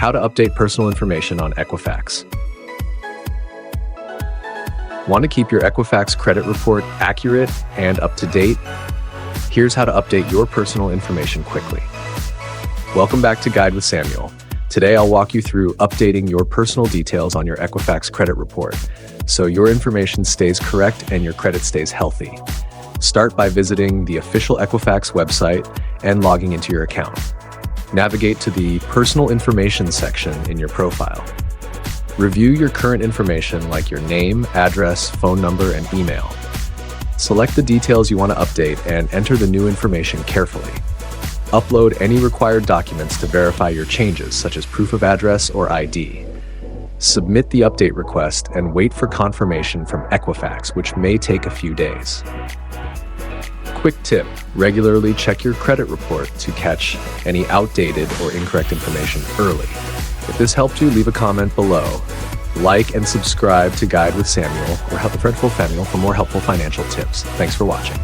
How to update personal information on Equifax. Want to keep your Equifax credit report accurate and up to date? Here's how to update your personal information quickly. Welcome back to Guide with Samuel. Today I'll walk you through updating your personal details on your Equifax credit report so your information stays correct and your credit stays healthy. Start by visiting the official Equifax website and logging into your account. Navigate to the Personal Information section in your profile. Review your current information like your name, address, phone number, and email. Select the details you want to update and enter the new information carefully. Upload any required documents to verify your changes, such as proof of address or ID. Submit the update request and wait for confirmation from Equifax, which may take a few days. Quick tip: regularly check your credit report to catch any outdated or incorrect information early. If this helped you, leave a comment below. Like and subscribe to Guide with Samuel or Help a Friend Samuel for more helpful financial tips. Thanks for watching.